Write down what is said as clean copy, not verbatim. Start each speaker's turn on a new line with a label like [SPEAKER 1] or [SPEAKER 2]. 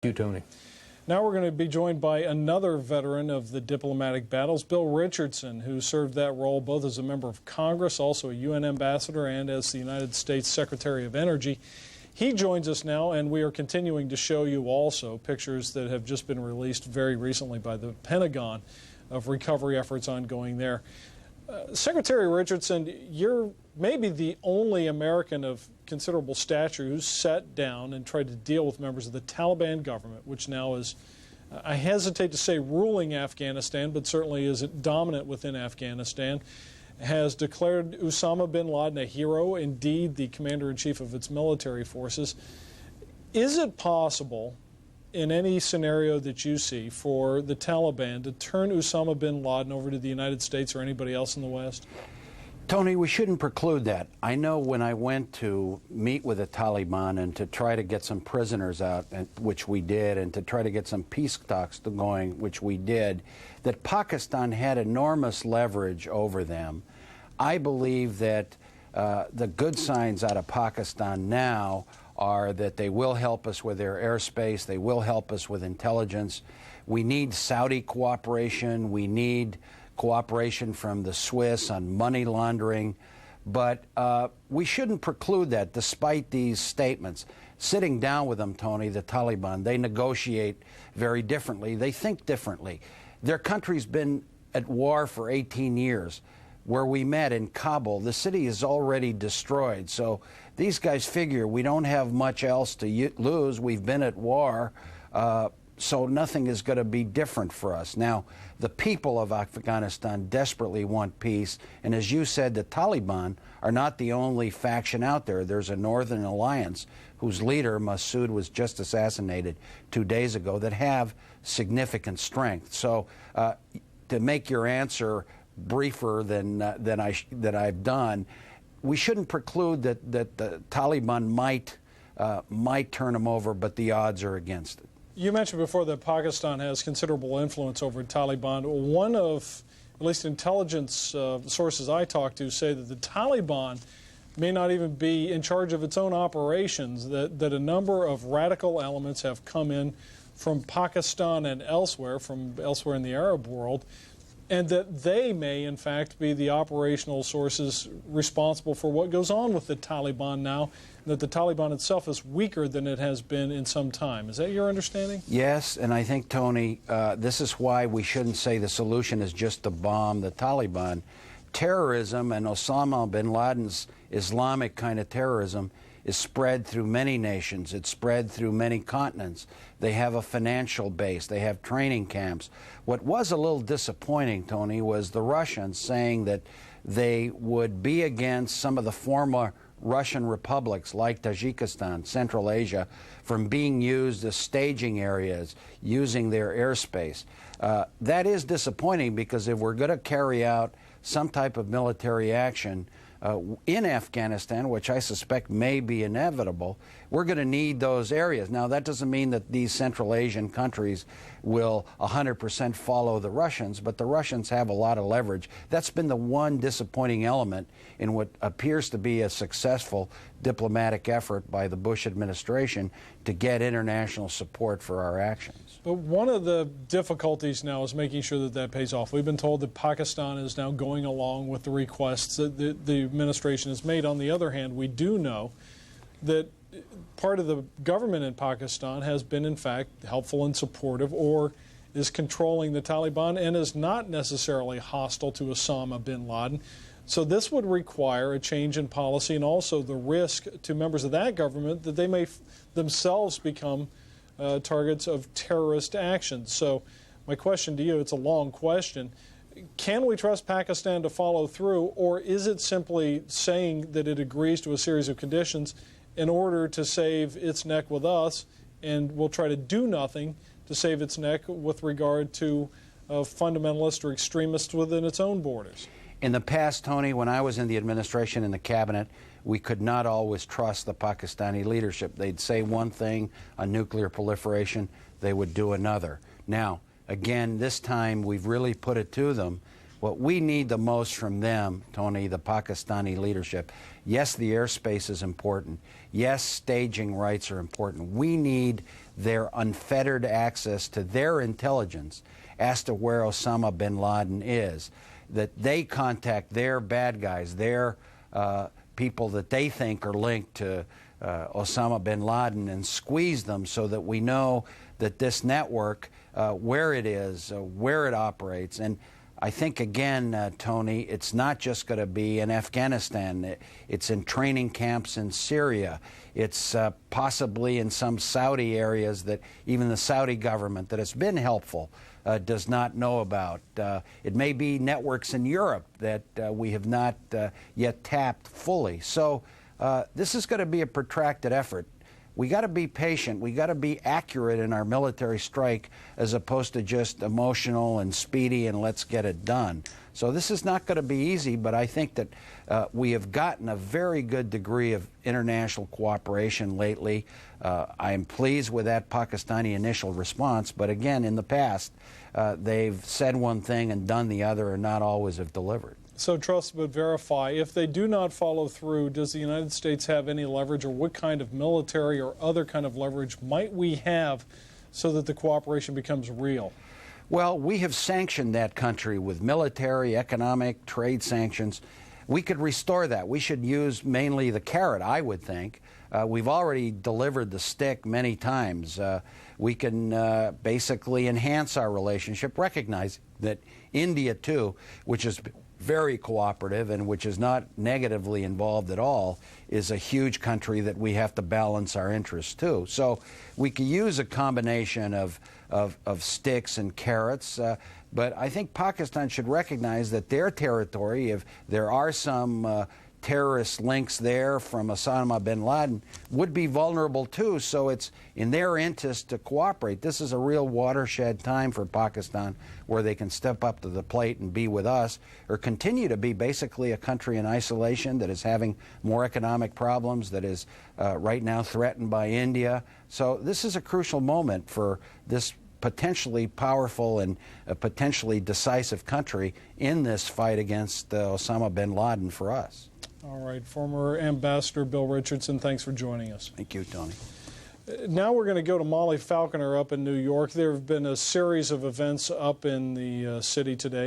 [SPEAKER 1] Thank you, Tony.
[SPEAKER 2] Now we're going to be joined by another veteran of the diplomatic battles, Bill Richardson, who served that role both as a member of Congress, also a UN ambassador, and as the United States Secretary of Energy. He joins us now, and we are continuing to show you also pictures that have just been released very recently by the Pentagon of recovery efforts ongoing there. Secretary Richardson, you're maybe the only American of considerable stature who's sat down and tried to deal with members of the Taliban government, which now is, I hesitate to say ruling Afghanistan, but certainly is dominant within Afghanistan, has declared Osama bin Laden a hero, indeed the commander-in-chief of its military forces. Is it possible, in any scenario that you see, for the Taliban to turn Osama bin Laden over to the United States or anybody else in the West?
[SPEAKER 3] Tony, we shouldn't preclude that. I know when I went to meet with the Taliban and to try to get some prisoners out, which we did, and to try to get some peace talks going, which we did, that Pakistan had enormous leverage over them. I believe that the good signs out of Pakistan now are that they will help us with their airspace, they will help us with intelligence. We need Saudi cooperation, we need cooperation from the Swiss on money laundering, but we shouldn't preclude that despite these statements. Sitting down with them, Tony, the Taliban, they negotiate very differently, they think differently. Their country's been at war for 18 years. Where we met in Kabul, the city is already destroyed. So these guys figure we don't have much else to lose. We've been at war, so nothing is going to be different for us. Now, the people of Afghanistan desperately want peace. And as you said, the Taliban are not the only faction out there. There's a Northern Alliance whose leader, Massoud, was just assassinated 2 days ago, that have significant strength. So to make your answer briefer than I've done, we shouldn't preclude that the Taliban might turn them over, but the odds are against it.
[SPEAKER 2] You mentioned before that Pakistan has considerable influence over Taliban. One of, at least intelligence sources I talked to, say that the Taliban may not even be in charge of its own operations, that a number of radical elements have come in from Pakistan and elsewhere, from elsewhere in the Arab world, and that they may, in fact, be the operational sources responsible for what goes on with the Taliban now, and that the Taliban itself is weaker than it has been in some time. Is that your understanding?
[SPEAKER 3] Yes, and I think, Tony, this is why we shouldn't say the solution is just to bomb the Taliban. Terrorism, and Osama bin Laden's Islamic kind of terrorism, is spread through many nations. It's spread through many continents. They have a financial base. They have training camps. What was a little disappointing, Tony, was the Russians saying that they would be against some of the former Russian republics like Tajikistan, Central Asia, from being used as staging areas, using their airspace. That is disappointing, because if we're going to carry out some type of military action in Afghanistan, which I suspect may be inevitable, we're going to need those areas. Now, that doesn't mean that these Central Asian countries will 100% follow the Russians, but the Russians have a lot of leverage. That's been the one disappointing element in what appears to be a successful diplomatic effort by the Bush administration to get international support for our actions.
[SPEAKER 2] But one of the difficulties now is making sure that that pays off. We've been told that Pakistan is now going along with the requests that the administration has made. On the other hand, we do know that part of the government in Pakistan has been, in fact, helpful and supportive, or is controlling the Taliban and is not necessarily hostile to Osama bin Laden. So this would require a change in policy, and also the risk to members of that government that they may themselves become targets of terrorist actions. So my question to you, it's a long question, can we trust Pakistan to follow through, or is it simply saying that it agrees to a series of conditions in order to save its neck with us, and will try to do nothing to save its neck with regard to fundamentalists or extremists within its own borders?
[SPEAKER 3] In the past, Tony, when I was in the administration and the cabinet, we could not always trust the Pakistani leadership. They'd say one thing on nuclear proliferation, they would do another. Now, again, this time we've really put it to them What we need the most from them, Tony, the Pakistani leadership, yes, the airspace is important. Yes, staging rights are important. We need their unfettered access to their intelligence as to where Osama bin Laden is, that they contact their bad guys, their people that they think are linked to Osama bin Laden, and squeeze them so that we know that this network, where it is, where it operates. And I think, again, Tony, it's not just going to be in Afghanistan. It's in training camps in Syria. It's possibly in some Saudi areas that even the Saudi government that has been helpful does not know about. It may be networks in Europe that we have not yet tapped fully. So this is going to be a protracted effort. We got to be patient. We got to be accurate in our military strike as opposed to just emotional and speedy and let's get it done. So this is not going to be easy, but I think that we have gotten a very good degree of international cooperation lately. I am pleased with that Pakistani initial response, but again, in the past, they've said one thing and done the other and not always have delivered.
[SPEAKER 2] So trust but verify. If they do not follow through, does the United States have any leverage, or what kind of military or other kind of leverage might we have so that the cooperation becomes real?
[SPEAKER 3] Well, we have sanctioned that country with military, economic, trade sanctions. We could restore that. We should use mainly the carrot, I would think. We've already delivered the stick many times. We can basically enhance our relationship, recognize that India, too, which is very cooperative and which is not negatively involved at all, is a huge country that we have to balance our interests too. So we could use a combination of sticks and carrots, but I think Pakistan should recognize that their territory, if there are some terrorist links there from Osama bin Laden, would be vulnerable too, so it's in their interest to cooperate. This is a real watershed time for Pakistan where they can step up to the plate and be with us, or continue to be basically a country in isolation that is having more economic problems, that is right now threatened by India. So this is a crucial moment for this potentially powerful and potentially decisive country in this fight against Osama bin Laden for us.
[SPEAKER 2] All right, former Ambassador Bill Richardson, thanks for joining us.
[SPEAKER 3] Thank you, Tony.
[SPEAKER 2] Now we're going to go to Molly Falconer up in New York. There have been a series of events up in the city today.